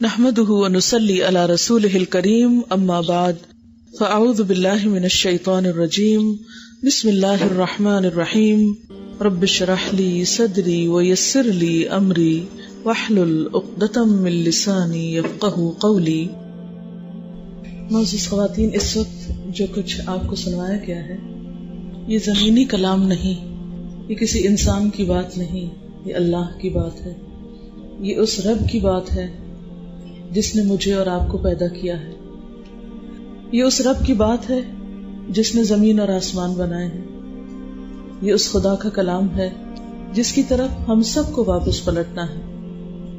نحمده ونصلي على رسوله الكريم اما بعد فاعوذ بالله من الشيطان الرجيم بسم الله الرحمن الرحيم رب اشرح لي صدري ويسر لي امري واحلل عقدة من لساني يفقهوا قولي. معزز خواتین، اس وقت جو کچھ آپ کو سنوایا گیا ہے یہ زمینی کلام نہیں، یہ کسی انسان کی بات نہیں، یہ اللہ کی بات ہے. یہ اس رب کی بات ہے جس نے مجھے اور آپ کو پیدا کیا ہے. یہ اس رب کی بات ہے جس نے زمین اور آسمان بنائے ہیں. یہ اس خدا کا کلام ہے جس کی طرف ہم سب کو واپس پلٹنا ہے،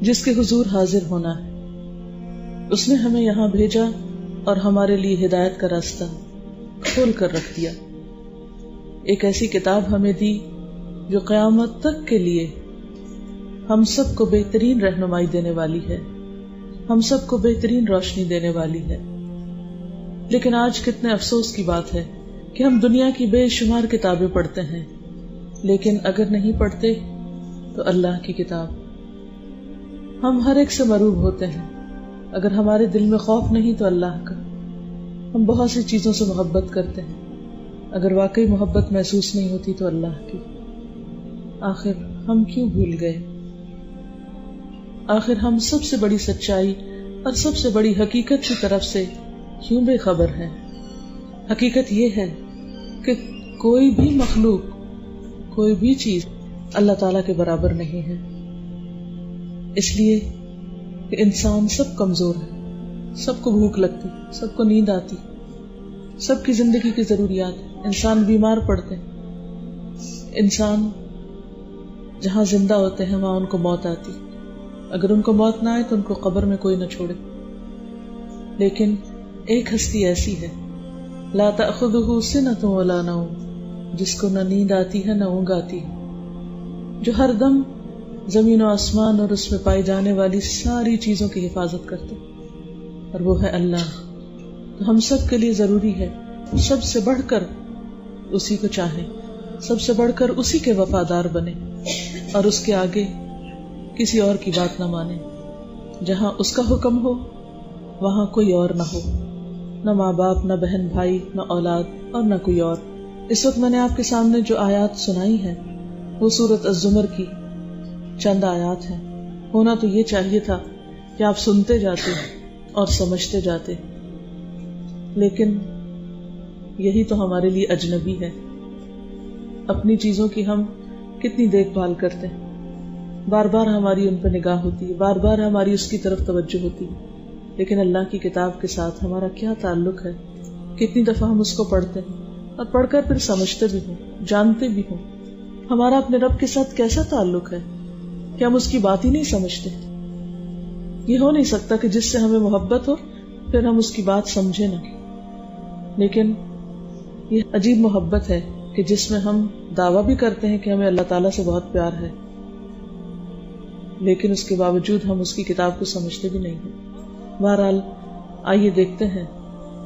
جس کے حضور حاضر ہونا ہے. اس نے ہمیں یہاں بھیجا اور ہمارے لیے ہدایت کا راستہ کھول کر رکھ دیا. ایک ایسی کتاب ہمیں دی جو قیامت تک کے لیے ہم سب کو بہترین رہنمائی دینے والی ہے، ہم سب کو بہترین روشنی دینے والی ہے. لیکن آج کتنے افسوس کی بات ہے کہ ہم دنیا کی بے شمار کتابیں پڑھتے ہیں، لیکن اگر نہیں پڑھتے تو اللہ کی کتاب. ہم ہر ایک سے مرعوب ہوتے ہیں. اگر ہمارے دل میں خوف نہیں تو اللہ کا. ہم بہت سی چیزوں سے محبت کرتے ہیں، اگر واقعی محبت محسوس نہیں ہوتی تو اللہ کی. آخر ہم کیوں بھول گئے؟ آخر ہم سب سے بڑی سچائی اور سب سے بڑی حقیقت کی طرف سے کیوں بے خبر ہیں؟ حقیقت یہ ہے کہ کوئی بھی مخلوق، کوئی بھی چیز اللہ تعالیٰ کے برابر نہیں ہے. اس لیے کہ انسان سب کمزور ہے، سب کو بھوک لگتی، سب کو نیند آتی، سب کی زندگی کی ضروریات. انسان بیمار پڑتے ہیں، انسان جہاں زندہ ہوتے ہیں وہاں ان کو موت آتی. اگر ان کو موت نہ آئے تو ان کو قبر میں کوئی نہ چھوڑے. لیکن ایک ہستی ایسی ہے، لا تأخذہ سنۃ ولا نوم، جس کو نہ نیند آتی ہے نہ اونگ آتی ہے، جو ہر دم زمین و آسمان اور اس میں پائی جانے والی ساری چیزوں کی حفاظت کرتے، اور وہ ہے اللہ. تو ہم سب کے لیے ضروری ہے سب سے بڑھ کر اسی کو چاہیں، سب سے بڑھ کر اسی کے وفادار بنے، اور اس کے آگے کسی اور کی بات نہ مانے. جہاں اس کا حکم ہو وہاں کوئی اور نہ ہو، نہ ماں باپ، نہ بہن بھائی، نہ اولاد، اور نہ کوئی اور. اس وقت میں نے آپ کے سامنے جو آیات سنائی ہیں وہ سورۃ الزمر کی چند آیات ہیں. ہونا تو یہ چاہیے تھا کہ آپ سنتے جاتے اور سمجھتے جاتے، لیکن یہی تو ہمارے لیے اجنبی ہے. اپنی چیزوں کی ہم کتنی دیکھ بھال کرتے ہیں، بار بار ہماری ان پہ نگاہ ہوتی ہے، بار بار ہماری اس کی طرف توجہ ہوتی ہے. لیکن اللہ کی کتاب کے ساتھ ہمارا کیا تعلق ہے؟ کتنی دفعہ ہم اس کو پڑھتے ہیں اور پڑھ کر پھر سمجھتے بھی ہوں، جانتے بھی ہوں. ہمارا اپنے رب کے ساتھ کیسا تعلق ہے کہ ہم اس کی بات ہی نہیں سمجھتے؟ یہ ہو نہیں سکتا کہ جس سے ہمیں محبت ہو پھر ہم اس کی بات سمجھے نہ. لیکن یہ عجیب محبت ہے کہ جس میں ہم دعویٰ بھی کرتے ہیں کہ ہمیں اللہ تعالیٰ سے بہت پیار ہے، لیکن اس کے باوجود ہم اس کی کتاب کو سمجھتے بھی نہیں ہیں. بہرحال آئیے دیکھتے ہیں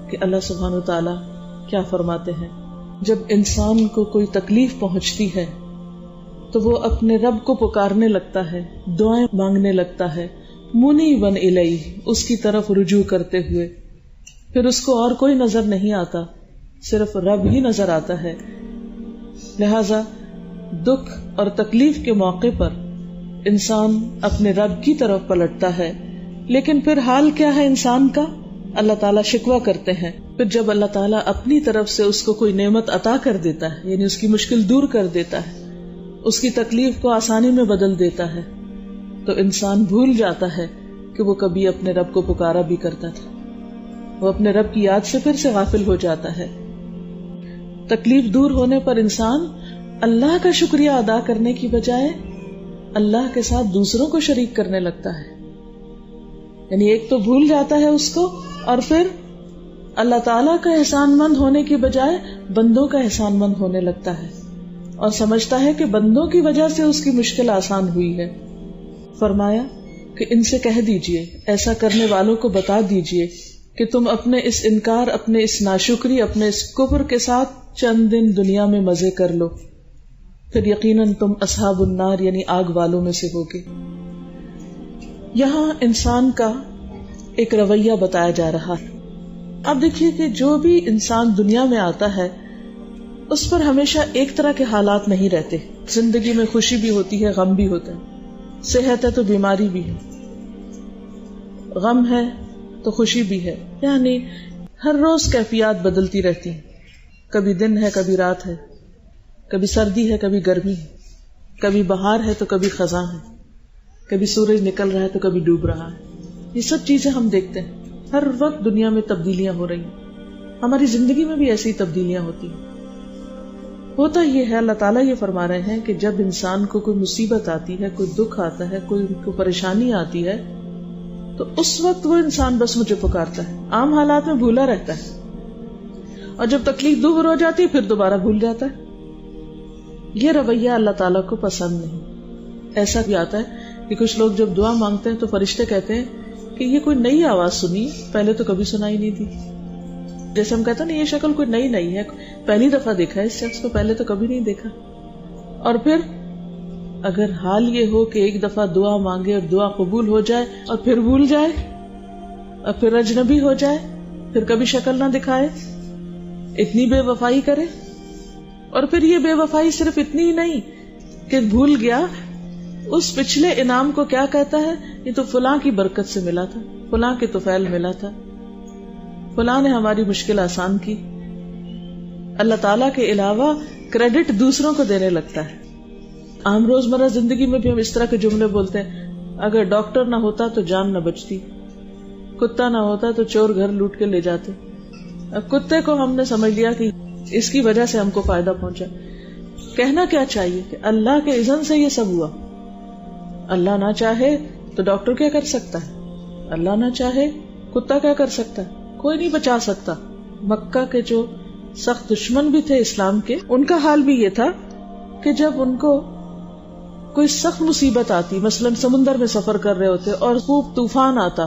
کہ اللہ سبحانہ و تعالیٰ کیا فرماتے ہیں. جب انسان کو کوئی تکلیف پہنچتی ہے تو وہ اپنے رب کو پکارنے لگتا ہے، دعائیں مانگنے لگتا ہے، منیبا الیہ، اس کی طرف رجوع کرتے ہوئے. پھر اس کو اور کوئی نظر نہیں آتا، صرف رب ہی نظر آتا ہے. لہذا دکھ اور تکلیف کے موقع پر انسان اپنے رب کی طرف پلٹتا ہے. لیکن پھر حال کیا ہے انسان کا؟ اللہ تعالیٰ شکوہ کرتے ہیں. پھر جب اللہ تعالیٰ اپنی طرف سے اس کو کوئی نعمت عطا کر دیتا ہے، یعنی اس کی مشکل دور کر دیتا ہے، اس کی تکلیف کو آسانی میں بدل دیتا ہے، تو انسان بھول جاتا ہے کہ وہ کبھی اپنے رب کو پکارا بھی کرتا تھا. وہ اپنے رب کی یاد سے پھر سے غافل ہو جاتا ہے. تکلیف دور ہونے پر انسان اللہ کا شکریہ ادا کرنے کی بجائے اللہ کے ساتھ دوسروں کو شریک کرنے لگتا ہے. یعنی ایک تو بھول جاتا ہے اس کو، اور پھر اللہ تعالیٰ کا احسان مند ہونے کی بجائے بندوں کا احسان مند ہونے لگتا ہے، اور سمجھتا ہے کہ بندوں کی وجہ سے اس کی مشکل آسان ہوئی ہے. فرمایا کہ ان سے کہہ دیجئے، ایسا کرنے والوں کو بتا دیجئے کہ تم اپنے اس انکار، اپنے اس ناشکری، اپنے اس کفر کے ساتھ چند دن دنیا میں مزے کر لو، پھر یقیناً تم اصحاب النار یعنی آگ والوں میں سے ہوگے. یہاں انسان کا ایک رویہ بتایا جا رہا ہے. اب دیکھیے کہ جو بھی انسان دنیا میں آتا ہے اس پر ہمیشہ ایک طرح کے حالات نہیں رہتے. زندگی میں خوشی بھی ہوتی ہے، غم بھی ہوتا ہے، صحت ہے تو بیماری بھی ہے، غم ہے تو خوشی بھی ہے. یعنی ہر روز کیفیات بدلتی رہتی ہیں. کبھی دن ہے، کبھی رات ہے، کبھی سردی ہے، کبھی گرمی ہے، کبھی بہار ہے تو کبھی خزاں ہے، کبھی سورج نکل رہا ہے تو کبھی ڈوب رہا ہے. یہ سب چیزیں ہم دیکھتے ہیں. ہر وقت دنیا میں تبدیلیاں ہو رہی ہیں. ہماری زندگی میں بھی ایسی تبدیلیاں ہوتی ہیں. ہوتا یہ ہے، اللہ تعالیٰ یہ فرما رہے ہیں کہ جب انسان کو کوئی مصیبت آتی ہے، کوئی دکھ آتا ہے، کوئی پریشانی آتی ہے، تو اس وقت وہ انسان بس مجھے پکارتا ہے. عام حالات میں بھولا رہتا ہے، اور جب تکلیف دور ہو جاتی ہے پھر دوبارہ بھول جاتا ہے. یہ رویہ اللہ تعالیٰ کو پسند نہیں. ایسا بھی آتا ہے کہ کچھ لوگ جب دعا مانگتے ہیں تو فرشتے کہتے ہیں کہ یہ کوئی نئی آواز سنی، پہلے تو کبھی سنائی نہیں تھی. جیسے ہم کہتے ہیں نا یہ شکل کوئی نئی ہے، پہلی دفعہ دیکھا ہے اس شخص کو، پہلے تو کبھی نہیں دیکھا. اور پھر اگر حال یہ ہو کہ ایک دفعہ دعا مانگے اور دعا قبول ہو جائے اور پھر بھول جائے اور پھر اجنبی ہو جائے، پھر کبھی شکل نہ دکھائے، اتنی بے وفائی کرے. اور پھر یہ بے وفائی صرف اتنی ہی نہیں کہ بھول گیا، اس پچھلے انعام کو کیا کہتا ہے، یہ تو فلاں کی برکت سے ملا تھا، فلاں کے طفیل ملا تھا، فلاں نے ہماری مشکل آسان کی. اللہ تعالیٰ کے علاوہ کریڈٹ دوسروں کو دینے لگتا ہے. عام روزمرہ زندگی میں بھی ہم اس طرح کے جملے بولتے ہیں، اگر ڈاکٹر نہ ہوتا تو جان نہ بچتی، کتا نہ ہوتا تو چور گھر لوٹ کے لے جاتے. اب کتے کو ہم نے سمجھ لیا کہ اس کی وجہ سے ہم کو فائدہ پہنچا. کہنا کیا چاہیے کہ اللہ کے اذن سے یہ سب ہوا. اللہ نہ چاہے تو ڈاکٹر کیا کر سکتا ہے، اللہ نہ چاہے کتا کیا کر سکتا ہے، کوئی نہیں بچا سکتا. مکہ کے جو سخت دشمن بھی تھے اسلام کے، ان کا حال بھی یہ تھا کہ جب ان کو کوئی سخت مصیبت آتی، مثلا سمندر میں سفر کر رہے ہوتے اور خوب طوفان آتا،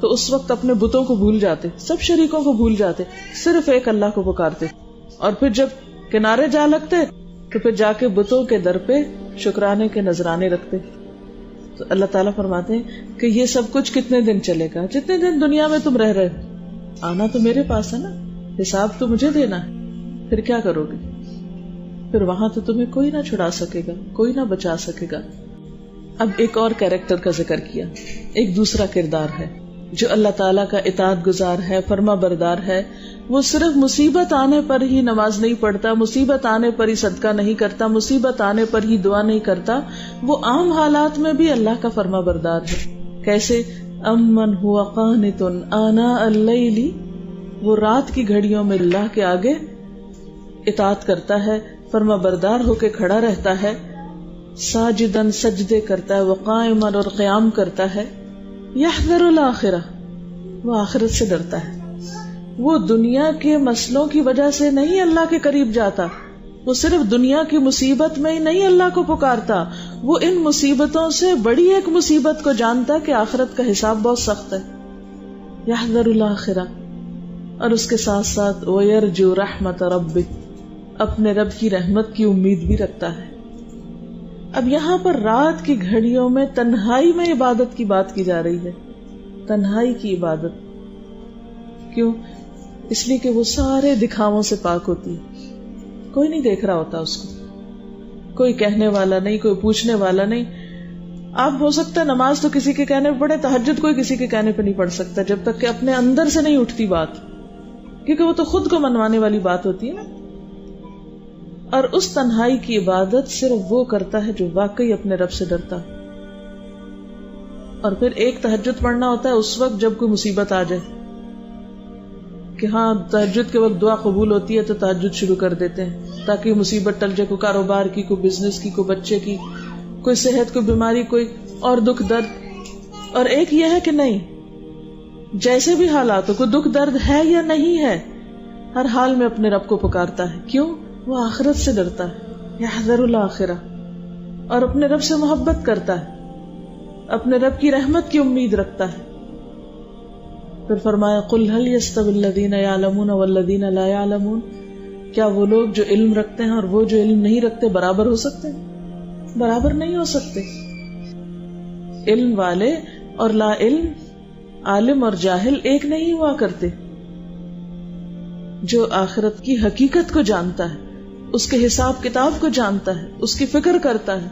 تو اس وقت اپنے بتوں کو بھول جاتے، سب شریکوں کو بھول جاتے، صرف ایک اللہ کو پکارتے. اور پھر جب کنارے جا لگتے تو پھر جا کے بتوں کے در پہ شکرانے کے نذرانے رکھتے. تو اللہ تعالیٰ فرماتے ہیں کہ یہ سب کچھ کتنے دن چلے گا، جتنے دن دنیا میں تم رہ رہے ہو. آنا تو میرے پاس ہے نا، حساب تو مجھے دینا ہے. پھر کیا کرو گے؟ پھر وہاں تو تمہیں کوئی نہ چھڑا سکے گا، کوئی نہ بچا سکے گا. اب ایک اور کیریکٹر کا ذکر کیا، ایک دوسرا کردار ہے جو اللہ تعالیٰ کا اطاعت گزار ہے، فرما بردار ہے. وہ صرف مصیبت آنے پر ہی نماز نہیں پڑھتا، مصیبت آنے پر ہی صدقہ نہیں کرتا، مصیبت آنے پر ہی دعا نہیں کرتا. وہ عام حالات میں بھی اللہ کا فرما بردار ہے. کیسے؟ امن ہوا قانت آناء اللیل، وہ رات کی گھڑیوں میں اللہ کے آگے اطاعت کرتا ہے، فرما بردار ہو کے کھڑا رہتا ہے، ساجدن سجدے کرتا ہے، وقائما اور قیام کرتا ہے، یحذر الآخرہ، وہ آخرت سے ڈرتا ہے. وہ دنیا کے مسئلوں کی وجہ سے نہیں اللہ کے قریب جاتا، وہ صرف دنیا کی مصیبت میں ہی نہیں اللہ کو پکارتا، وہ ان مصیبتوں سے بڑی ایک مصیبت کو جانتا کہ آخرت کا حساب بہت سخت ہے. یحذر الآخرہ، اور اس کے ساتھ ساتھ وَيَرْجُو رَحْمَةَ رَبِّكَ، اپنے رب کی رحمت کی امید بھی رکھتا ہے. اب یہاں پر رات کی گھڑیوں میں تنہائی میں عبادت کی بات کی جا رہی ہے. تنہائی کی عبادت کیوں؟ اس لیے کہ وہ سارے دکھاووں سے پاک ہوتی ہے. کوئی نہیں دیکھ رہا ہوتا اس کو، کوئی کہنے والا نہیں، کوئی پوچھنے والا نہیں. آپ ہو سکتا ہے نماز تو کسی کے کہنے پہ پڑھے، تہجد کوئی کسی کے کہنے پہ نہیں پڑھ سکتا جب تک کہ اپنے اندر سے نہیں اٹھتی بات، کیونکہ وہ تو خود کو منوانے والی بات ہوتی ہے نا. اور اس تنہائی کی عبادت صرف وہ کرتا ہے جو واقعی اپنے رب سے ڈرتا. اور پھر ایک تہجد پڑھنا ہوتا ہے اس وقت جب کوئی مصیبت آ جائے کہ ہاں تہجد کے وقت دعا قبول ہوتی ہے تو تہجد شروع کر دیتے ہیں تاکہ مصیبت ٹل جائے، کوئی کاروبار کی، کوئی بزنس کی، کوئی بچے کی، کوئی صحت، کوئی بیماری، کوئی اور دکھ درد. اور ایک یہ ہے کہ نہیں، جیسے بھی حالات ہو، کوئی دکھ درد ہے یا نہیں ہے، ہر حال میں اپنے رب کو پکارتا ہے. کیوں؟ وہ آخرت سے ڈرتا ہے، یحذر الآخرہ، اور اپنے رب سے محبت کرتا ہے، اپنے رب کی رحمت کی امید رکھتا ہے. پھر فرمایا قل هل يستوي الذين يعلمون والذين لا يعلمون، کیا وہ لوگ جو علم رکھتے ہیں اور وہ جو علم نہیں رکھتے برابر ہو سکتے ہیں؟ برابر نہیں ہو سکتے. علم والے اور لا علم عالم اور جاہل ایک نہیں ہوا کرتے. جو آخرت کی حقیقت کو جانتا ہے، اس کے حساب کتاب کو جانتا ہے، اس کی فکر کرتا ہے،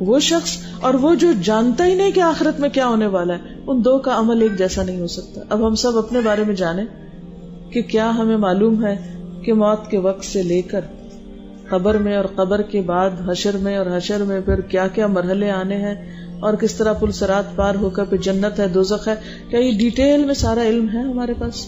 وہ شخص اور وہ جو جانتا ہی نہیں کہ آخرت میں کیا ہونے والا ہے، ان دو کا عمل ایک جیسا نہیں ہو سکتا. اب ہم سب اپنے بارے میں جانیں کہ کیا ہمیں معلوم ہے کہ موت کے وقت سے لے کر قبر میں اور قبر کے بعد حشر میں اور حشر میں پھر کیا کیا مرحلے آنے ہیں اور کس طرح پل صراط پار ہو کر پھر جنت ہے دوزخ ہے، کیا یہ ڈیٹیل میں سارا علم ہے ہمارے پاس؟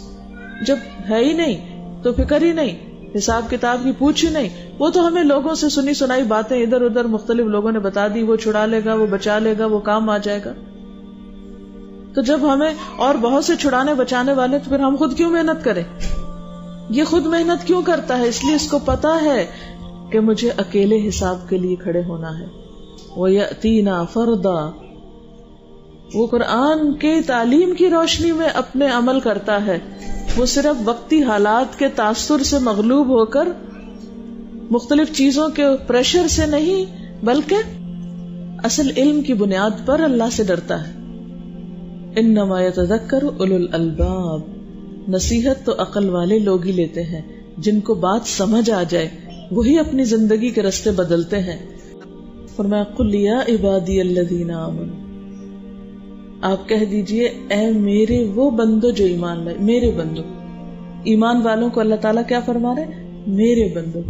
جب ہے ہی نہیں تو فکر ہی نہیں، حساب کتاب کی پوچھ ہی نہیں. وہ تو ہمیں لوگوں سے سنی سنائی باتیں ادھر ادھر مختلف لوگوں نے بتا دی، وہ چھڑا لے گا، وہ بچا لے گا، وہ کام آ جائے گا. تو جب ہمیں اور بہت سے چھڑانے بچانے والے تو پھر ہم خود کیوں محنت کریں؟ یہ خود محنت کیوں کرتا ہے؟ اس لیے اس کو پتا ہے کہ مجھے اکیلے حساب کے لیے کھڑے ہونا ہے. وَيَأْتِينَا فَرْدًا، وہ قرآن کے تعلیم کی روشنی میں اپنے عمل کرتا ہے. وہ صرف وقتی حالات کے تاثر سے مغلوب ہو کر مختلف چیزوں کے پریشر سے نہیں، بلکہ اصل علم کی بنیاد پر اللہ سے ڈرتا ہے. انما یتذکر اولو الالباب، نصیحت تو عقل والے لوگ ہی لیتے ہیں، جن کو بات سمجھ آ جائے وہی اپنی زندگی کے راستے بدلتے ہیں. فرمایا قل یا عبادی الذین آمنوا، آپ کہہ دیجئے اے میرے وہ بندو جو ایمان لائے. میرے بندو، ایمان والوں کو اللہ تعالیٰ کیا فرما رہے؟ میرے بندو.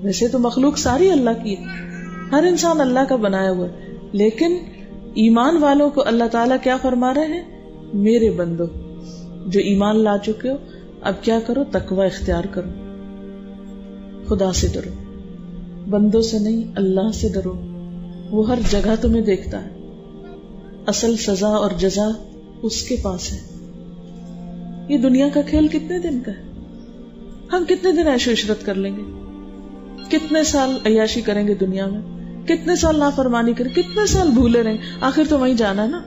ویسے تو مخلوق ساری اللہ کی ہے، ہر انسان اللہ کا بنایا ہوا ہے، لیکن ایمان والوں کو اللہ تعالیٰ کیا فرما رہے ہیں؟ میرے بندو جو ایمان لا چکے ہو، اب کیا کرو؟ تقوی اختیار کرو، خدا سے ڈرو، بندوں سے نہیں اللہ سے ڈرو. وہ ہر جگہ تمہیں دیکھتا ہے، اصل سزا اور جزا اس کے پاس ہے. یہ دنیا کا کھیل کتنے دن کا ہے؟ ہم کتنے دن عیش و عشرت کر لیں گے؟ کتنے سال عیاشی کریں گے دنیا میں؟ کتنے سال نافرمانی کریں؟ کتنے سال بھولے رہیں گے؟ آخر تو وہیں جانا ہے نا.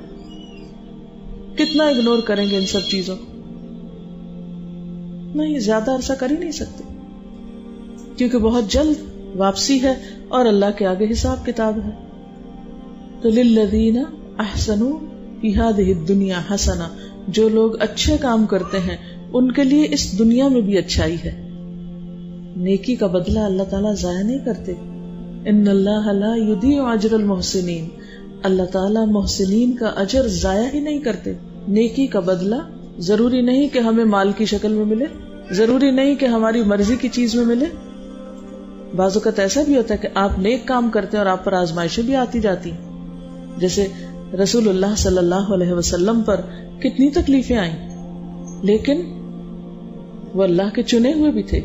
کتنا اگنور کریں گے ان سب چیزوں کو؟ نہیں، زیادہ عرصہ کر ہی نہیں سکتے، کیونکہ بہت جلد واپسی ہے اور اللہ کے آگے حساب کتاب ہے. تو للذین احسنوا فی ہذہ الدنیا حسنہ، جو لوگ اچھے کام کرتے ہیں ان کے لیے اس دنیا میں بھی اچھائی ہے. نیکی کا بدلہ اللہ تعالیٰ ضائع نہیں کرتے. ان اللہ لا یضیع اجر المحسنین، اللہ تعالیٰ محسنین کا اجر ضائع ہی نہیں کرتے. نیکی کا بدلہ ضروری نہیں کہ ہمیں مال کی شکل میں ملے، ضروری نہیں کہ ہماری مرضی کی چیز میں ملے. بعض اوقات ایسا بھی ہوتا ہے کہ آپ نیک کام کرتے ہیں اور آپ پر آزمائشیں بھی آتی جاتی، جیسے رسول اللہ صلی اللہ علیہ وسلم پر کتنی تکلیفیں آئیں، لیکن وہ اللہ کے چنے ہوئے بھی تھے.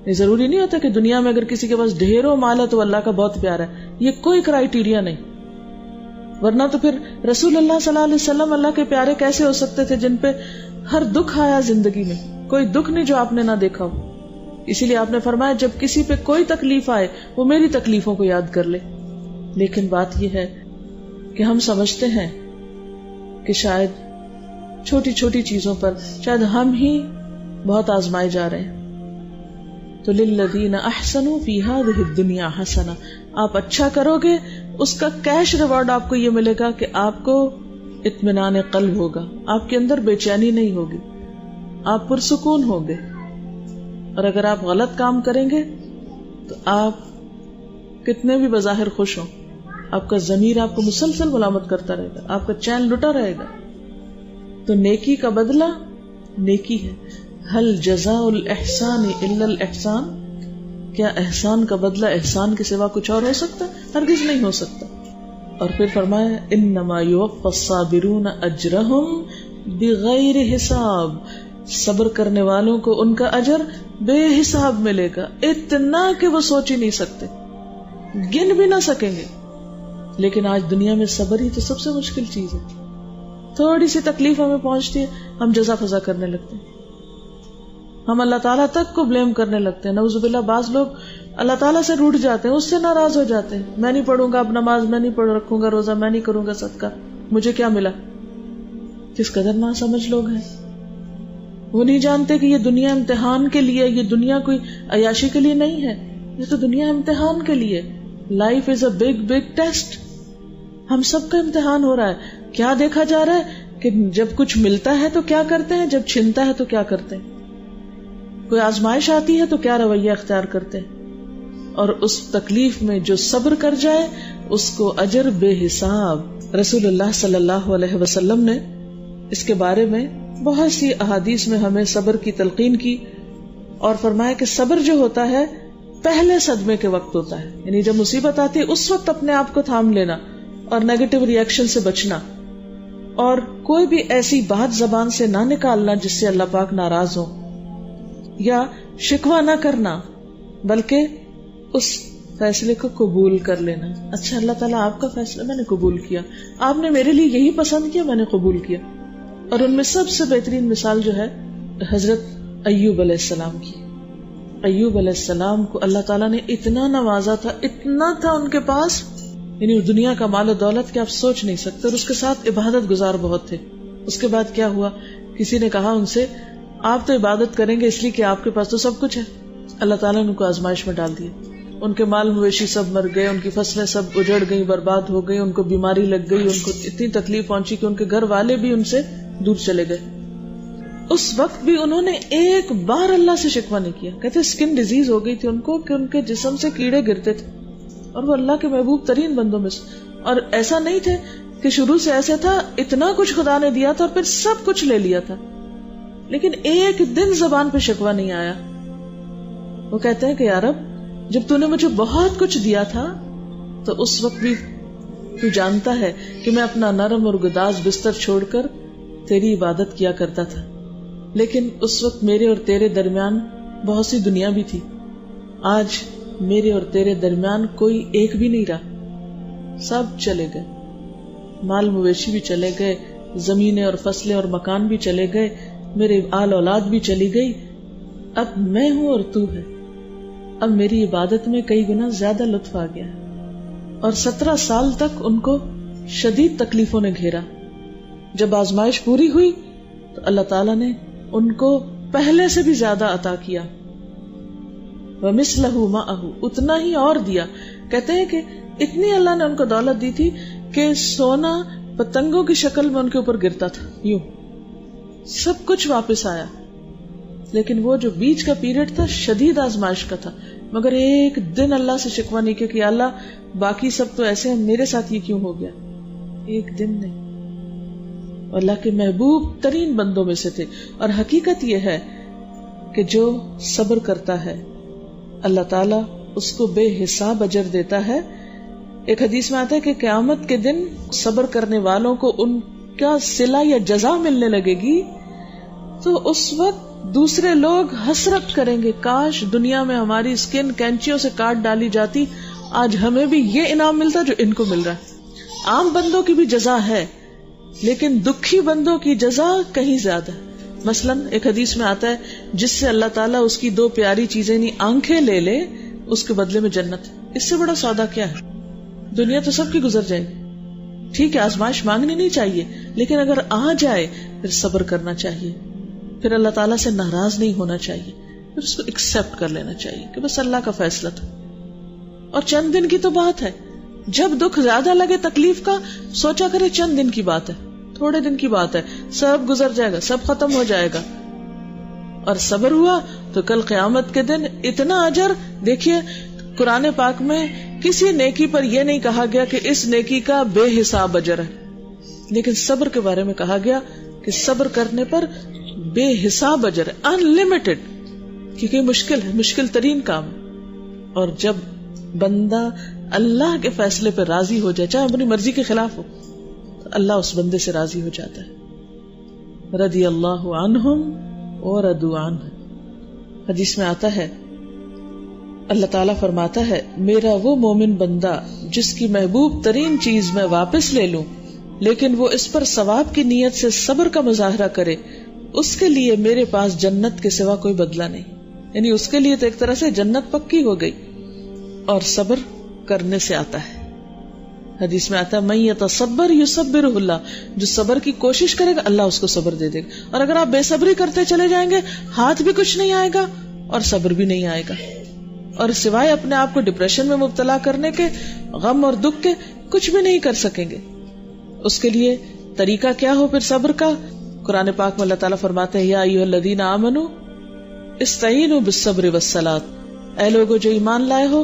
یہ ضروری نہیں ہوتا کہ دنیا میں اگر کسی کے پاس ڈھیروں مال ہے تو اللہ کا بہت پیارا ہے، یہ کوئی کرائیٹیریا نہیں. ورنہ تو پھر رسول اللہ صلی اللہ علیہ وسلم اللہ کے پیارے کیسے ہو سکتے تھے جن پہ ہر دکھ آیا زندگی میں؟ کوئی دکھ نہیں جو آپ نے نہ دیکھا ہو. اسی لیے آپ نے فرمایا جب کسی پہ کوئی تکلیف آئے وہ میری تکلیفوں کو یاد کر لے. لیکن بات یہ ہے کہ ہم سمجھتے ہیں کہ شاید چھوٹی چھوٹی چیزوں پر شاید ہم ہی بہت آزمائے جا رہے ہیں. تو للذین احسنوا فی ہذہ الدنیا حسنہ، آپ اچھا کرو گے اس کا کیش ریوارڈ آپ کو یہ ملے گا کہ آپ کو اطمینان قلب ہوگا، آپ کے اندر بے چینی نہیں ہوگی، آپ پرسکون ہوگے. اور اگر آپ غلط کام کریں گے تو آپ کتنے بھی بظاہر خوش ہوں، آپ کا ضمیر آپ کو مسلسل ملامت کرتا رہے گا، آپ کا چین لٹا رہے گا. تو نیکی کا بدلہ نیکی ہے. هل جزاء الاحسان الا الاحسان، کیا احسان کا بدلہ احسان کے سوا کچھ اور ہو سکتا؟ ہرگز نہیں ہو سکتا. اور پھر فرمایا انما یوفی الصابرون اجرهم بغیر حساب، صبر کرنے والوں کو ان کا اجر بے حساب ملے گا، اتنا کہ وہ سوچ ہی نہیں سکتے، گن بھی نہ سکیں گے. لیکن آج دنیا میں صبر ہی تو سب سے مشکل چیز ہے. تھوڑی سی تکلیف ہمیں پہنچتی ہے ہم جزا فضا کرنے لگتے ہیں، ہم اللہ تعالیٰ تک کو بلیم کرنے لگتے ہیں. نعوذ باللہ بعض لوگ اللہ تعالیٰ سے روٹھ جاتے ہیں، اس سے ناراض ہو جاتے ہیں. میں نہیں پڑھوں گا اب نماز، میں نہیں پڑھ رکھوں گا روزہ، میں نہیں کروں گا صدقہ، مجھے کیا ملا؟ کس قدر نہ سمجھ لوگ ہیں. وہ نہیں جانتے کہ یہ دنیا امتحان کے لیے، یہ دنیا کوئی عیاشی کے لیے نہیں ہے، یہ تو دنیا امتحان کے لیے. Life is a big big test. ہم سب کا امتحان ہو رہا ہے. کیا دیکھا جا رہا ہے کہ لیکن جب کچھ ملتا ہے تو کیا کرتے ہیں, جب چھنتا ہے تو کیا کرتے ہیں, کوئی آزمائش آتی ہے تو کیا رویہ اختیار کرتے ہیں. اور اس تکلیف میں جو صبر کر جائے اس کو اجر بے حساب. رسول اللہ صلی اللہ علیہ وسلم نے اس کے بارے میں بہت سی احادیث میں ہمیں صبر کی تلقین کی اور فرمایا کہ صبر جو ہوتا ہے پہلے صدمے کے وقت ہوتا ہے, یعنی جب مصیبت آتی ہے اس وقت اپنے آپ کو تھام لینا اور نیگیٹو ری ایکشن سے بچنا, اور کوئی بھی ایسی بات زبان سے نہ نکالنا جس سے اللہ پاک ناراض ہو, یا شکوہ نہ کرنا بلکہ اس فیصلے کو قبول کر لینا. اچھا اللہ تعالیٰ آپ کا فیصلہ میں نے قبول کیا, آپ نے میرے لیے یہی پسند کیا, میں نے قبول کیا. اور ان میں سب سے بہترین مثال جو ہے حضرت ایوب علیہ السلام کی. ایوب علیہ السلام کو اللہ تعالیٰ نے اتنا نوازا تھا, اتنا تھا ان کے پاس, یعنی دنیا کا مال و دولت کہ آپ سوچ نہیں سکتے, اور اس کے ساتھ عبادت گزار بہت تھے. اس کے بعد کیا ہوا, کسی نے کہا ان سے آپ تو عبادت کریں گے اس لیے کہ آپ کے پاس تو سب کچھ ہے. اللہ تعالیٰ نے ان کو آزمائش میں ڈال دیا, ان کے مال مویشی سب مر گئے, ان کی فصلیں سب اجڑ گئی, برباد ہو گئی, ان کو بیماری لگ گئی, ان کو اتنی تکلیف پہنچی کہ ان کے گھر والے بھی ان سے دور چلے گئے. اس وقت بھی انہوں نے ایک بار اللہ سے شکوہ نہیں کیا. کہتے اسکن ڈیزیز ہو گئی تھی ان کو کہ ان کے جسم سے کیڑے گرتے تھے, اور وہ اللہ کے محبوب ترین بندوں میں سے, اور ایسا نہیں تھے کہ شروع سے ایسے تھا, اتنا کچھ خدا نے دیا تھا اور پھر سب کچھ لے لیا تھا, لیکن ایک دن زبان پہ شکوہ نہیں آیا. وہ کہتے ہیں کہ یا رب جب تو نے مجھے بہت کچھ دیا تھا تو اس وقت بھی تو جانتا ہے کہ میں اپنا نرم اور گداز بستر چھوڑ کر تیری عبادت کیا کرتا تھا, لیکن اس وقت میرے اور تیرے درمیان بہت سی دنیا بھی تھی. آج میرے اور تیرے درمیان کوئی ایک بھی نہیں رہا, سب چلے گئے, مال مویشی بھی چلے گئے, زمینیں اور فصلیں اور مکان بھی چلے گئے, میرے آل اولاد بھی چلی گئی. اب میں ہوں اور تو ہے. اب میری عبادت میں کئی گنا زیادہ لطف آ گیا. اور 17 سال تک ان کو شدید تکلیفوں نے گھیرا. جب آزمائش پوری ہوئی تو اللہ تعالیٰ نے ان کو پہلے سے بھی زیادہ عطا کیا. وَمِثْلَهُ مَعَهُ, اتنا ہی اور دیا. کہتے ہیں کہ اتنی اللہ نے ان کو دولت دی تھی کہ سونا پتنگوں کی شکل میں ان کے اوپر گرتا تھا, یوں سب کچھ واپس آیا. لیکن وہ جو بیچ کا پیریڈ تھا شدید آزمائش کا تھا, مگر ایک دن اللہ سے شکوہ نہیں کیا کہ اللہ باقی سب تو ایسے ہیں, میرے ساتھ یہ کیوں ہو گیا. ایک دن نہیں. اللہ کے محبوب ترین بندوں میں سے تھے. اور حقیقت یہ ہے کہ جو صبر کرتا ہے اللہ تعالیٰ اس کو بے حساب اجر دیتا ہے. ایک حدیث میں آتا ہے کہ قیامت کے دن صبر کرنے والوں کو ان کا صلہ یا جزا ملنے لگے گی, تو اس وقت دوسرے لوگ حسرت کریں گے, کاش دنیا میں ہماری اسکن کینچیوں سے کاٹ ڈالی جاتی, آج ہمیں بھی یہ انعام ملتا جو ان کو مل رہا ہے. عام بندوں کی بھی جزا ہے, لیکن دکھی بندوں کی جزا کہیں زیادہ ہے. مثلاً ایک حدیث میں آتا ہے جس سے اللہ تعالیٰ اس کی 2 پیاری چیزیں نہیں آنکھیں لے لے, اس کے بدلے میں جنت. اس سے بڑا سودا کیا ہے؟ دنیا تو سب کی گزر جائے گی, ٹھیک ہے آزمائش مانگنی نہیں چاہیے, لیکن اگر آ جائے پھر صبر کرنا چاہیے, پھر اللہ تعالیٰ سے ناراض نہیں ہونا چاہیے, پھر اس کو ایکسپٹ کر لینا چاہیے کہ بس اللہ کا فیصلہ تھا. اور چند دن کی تو بات ہے, جب دکھ زیادہ لگے تکلیف کا, سوچا کرے چند دن کی بات ہے, تھوڑے دن کی بات ہے, سب گزر جائے گا, سب ختم ہو جائے گا. اور صبر ہوا تو کل قیامت کے دن اتنا اجر. دیکھیے قرآن پاک میں کسی نیکی پر یہ نہیں کہا گیا کہ اس نیکی کا بے حساب اجر ہے, لیکن صبر کے بارے میں کہا گیا کہ صبر کرنے پر بے حساب اجر ہے, انلمیٹڈ, کیونکہ مشکل ہے, مشکل ترین کام ہے. اور جب بندہ اللہ کے فیصلے پہ راضی ہو جائے, چاہے اپنی مرضی کے خلاف ہو, تو اللہ اس بندے سے راضی ہو جاتا ہے. رضی اللہ عنہم ورضوا عنہ. حدیث میں آتا ہے اللہ تعالیٰ فرماتا ہے میرا وہ مومن بندہ جس کی محبوب ترین چیز میں واپس لے لوں لیکن وہ اس پر ثواب کی نیت سے صبر کا مظاہرہ کرے, اس کے لیے میرے پاس جنت کے سوا کوئی بدلہ نہیں. یعنی اس کے لیے تو ایک طرح سے جنت پکی ہو گئی. اور صبر کرنے سے آتا ہے. حدیث میں آتا ہے من یتصبر یصبرہ اللہ, جو صبر کی کوشش کرے گا اللہ اس کو صبر دے دے گا. اور اگر آپ بے صبری کرتے چلے جائیں گے, ہاتھ بھی کچھ نہیں آئے گا اور صبر بھی نہیں آئے گا, اور سوائے اپنے آپ کو ڈپریشن میں مبتلا کرنے کے, غم اور دکھ کے, کچھ بھی نہیں کر سکیں گے. اس کے لیے طریقہ کیا ہو پھر صبر کا؟ قرآن پاک میں اللہ تعالیٰ فرماتے ہیں یا ایھا الذین آمنوا استعینوا بالصبر والصلاۃ، اے لوگو جو ایمان لائے ہو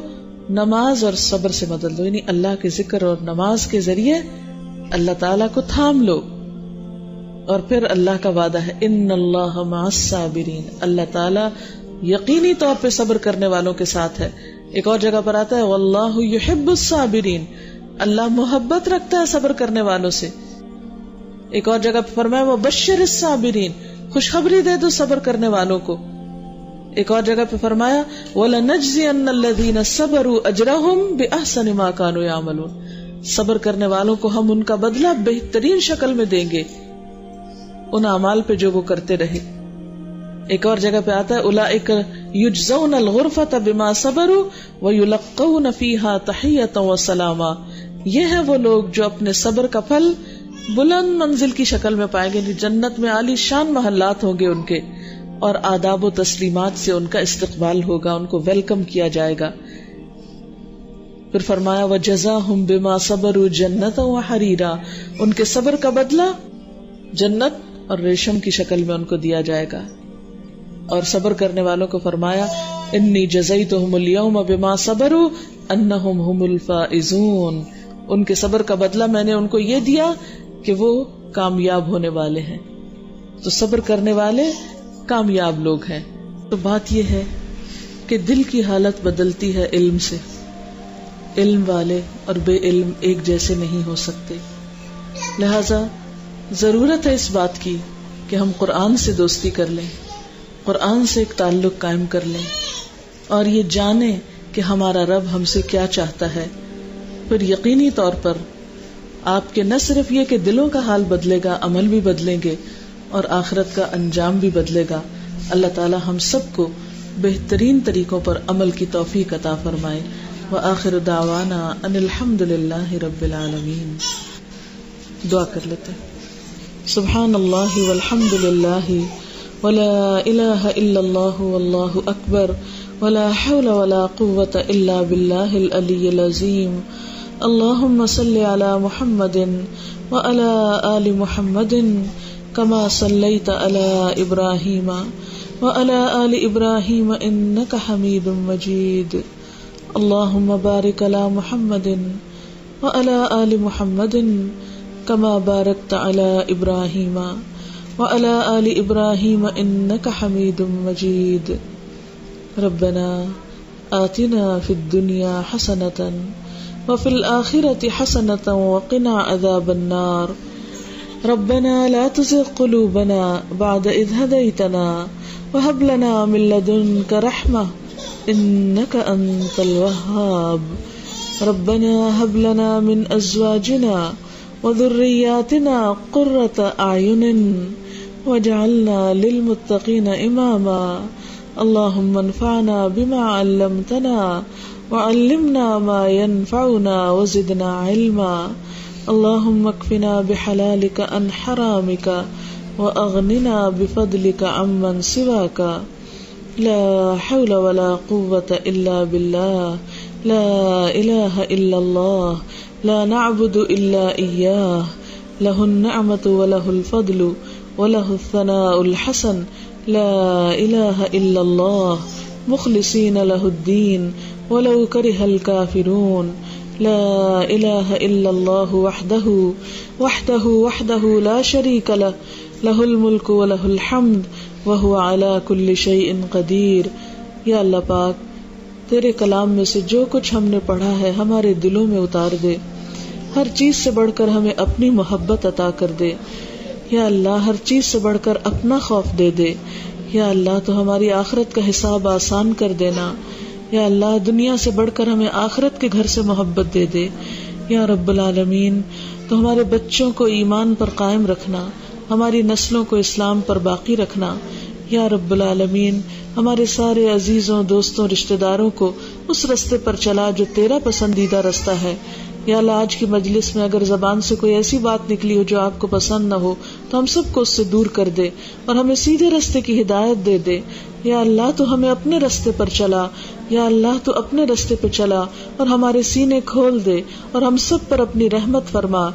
نماز اور صبر سے مدد لو، یعنی اللہ کے ذکر اور نماز کے ذریعے اللہ تعالیٰ کو تھام لو. اور پھر اللہ کا وعدہ ہے ان اللہ مع الصابرین، اللہ تعالیٰ یقینی طور پہ صبر کرنے والوں کے ساتھ ہے. ایک اور جگہ پر آتا ہے واللہ یحب الصابرین، اللہ محبت رکھتا ہے صبر کرنے والوں سے. ایک اور جگہ پہ فرمایا وبشر الصابرین، خوشخبری دے دو صبر کرنے والوں کو. ایک اور جگہ پہ فرمایا وَلَنَجْزِيَنَّ الَّذِينَ صَبَرُوا أَجْرَهُمْ بِأَحْسَنِ مَا كَانُوا يَعْمَلُونَ، صبر کرنے والوں کو ہم ان کا بدلہ بہترین شکل میں دیں گے ان اعمال پہ جو وہ کرتے رہے. ایک اور جگہ پہ آتا ہے اولئک یجزون الغرفۃ بما صبروا ویلقون فیہا تحیۃ وسلاما، یہ ہے وہ لوگ جو اپنے صبر کا پھل بلند منزل کی شکل میں پائیں گے، جنت میں عالی شان محلات ہوں گے ان کے، اور آداب و تسلیمات سے ان کا استقبال ہوگا، ان کو ویلکم کیا جائے گا. پھر فرمایا وجزاہم بما صبروا جنۃ وحریرا، ان کے صبر کا بدلہ جنت اور ریشم کی شکل میں ان کو دیا جائے گا. اور صبر کرنے والوں کو فرمایا انی جزیتہم اليوم بما صبروا انہم هم الفائزون، ان کے صبر کا بدلہ میں نے ان کو یہ دیا کہ وہ کامیاب ہونے والے ہیں. تو صبر کرنے والے کامیاب لوگ ہیں. تو بات یہ ہے کہ دل کی حالت بدلتی ہے علم سے. علم والے اور بے علم ایک جیسے نہیں ہو سکتے، لہذا ضرورت ہے اس بات کی کہ ہم قرآن سے دوستی کر لیں، قرآن سے ایک تعلق قائم کر لیں، اور یہ جانیں کہ ہمارا رب ہم سے کیا چاہتا ہے. پھر یقینی طور پر آپ کے نہ صرف یہ کہ دلوں کا حال بدلے گا، عمل بھی بدلیں گے اور آخرت کا انجام بھی بدلے گا. اللہ تعالی ہم سب کو بہترین طریقوں پر عمل کی توفیق عطا فرمائے. وآخر دعوانا ان الحمد للہ رب العالمین. دعا کر لیتے ہیں. سبحان اللہ والحمد للہ ولا الہ الا اللہ واللہ اکبر ولا حول ولا قوة الا باللہ العلی العظیم. اللہم صل علی محمد وعلی آل محمد کما صلیت علی ابراہیم وعلی آل ابراہیم انک حمید مجید. اللہم بارک علی محمد وعلی آل محمد کما بارکت علی ابراہیم وعلی آل ابراہیم انک حمید مجید. ربنا آتنا فی الدنیا حسنۃ وفی الآخرۃ حسنۃ وقنا عذاب النار. ربنا لا تزغ قلوبنا بعد اذ هديتنا وهب لنا من لدنك رحمة انك انت الوهاب. ربنا هب لنا من ازواجنا وذرياتنا قرة اعين واجعلنا للمتقين اماما. اللهم انفعنا بما علمتنا وعلمنا ما ينفعنا وزدنا علما. اللهم اكفنا بحلالك عن حرامك واغننا بفضلك عمن سواك. لا حول ولا قوة الا بالله. لا اله الا الله. لا نعبد الا اياه. له النعمة وله الفضل وله الثناء الحسن. لا اله الا الله مخلصين له الدين ولو كره الكافرون. لا اله الا الله وحده لا شريك له. له الملك وله الحمد وهو على كل شيء قدير. یا اللہ پاک تیرے کلام میں سے جو کچھ ہم نے پڑھا ہے ہمارے دلوں میں اتار دے. ہر چیز سے بڑھ کر ہمیں اپنی محبت عطا کر دے. یا اللہ ہر چیز سے بڑھ کر اپنا خوف دے دے. یا اللہ تو ہماری آخرت کا حساب آسان کر دینا. یا اللہ دنیا سے بڑھ کر ہمیں آخرت کے گھر سے محبت دے دے. یا رب العالمین تو ہمارے بچوں کو ایمان پر قائم رکھنا، ہماری نسلوں کو اسلام پر باقی رکھنا. یا رب العالمین ہمارے سارے عزیزوں، دوستوں، رشتہ داروں کو اس رستے پر چلا جو تیرا پسندیدہ رستہ ہے. یا اللہ آج کی مجلس میں اگر زبان سے کوئی ایسی بات نکلی ہو جو آپ کو پسند نہ ہو تو ہم سب کو اس سے دور کر دے اور ہمیں سیدھے رستے کی ہدایت دے دے. یا اللہ تو ہمیں اپنے رستے پر چلا. یا اللہ تو اپنے رستے پہ چلا اور ہمارے سینے کھول دے اور ہم سب پر اپنی رحمت فرما.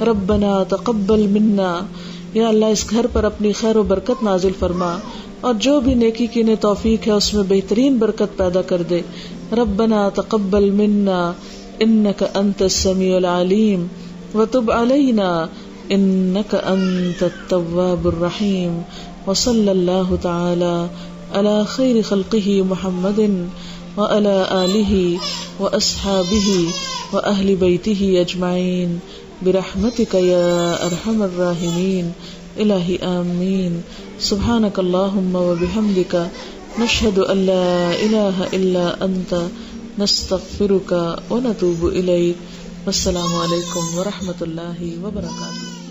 ربنا تقبل منا، یا اللہ اس گھر پر اپنی خیر و برکت نازل فرما، اور جو بھی نیکی کی انہیں توفیق ہے اس میں بہترین برکت پیدا کر دے. ربنا تقبل منا انک انت السمیع العلیم وتب علینا انک انت التواب الرحیم. وصلی اللہ تعالی علی خیر خلقہ محمد وعلی آلہ واصحابہ واہل بیتہ اجمعین برحمتک یا ارحم الراحمین. الہی آمین. سبحانک اللہم وبحمدک نشہد ان لا الہ الا انت نستغفرک ونتوب الیک. والسلام علیکم ورحمۃ اللہ وبرکاتہ.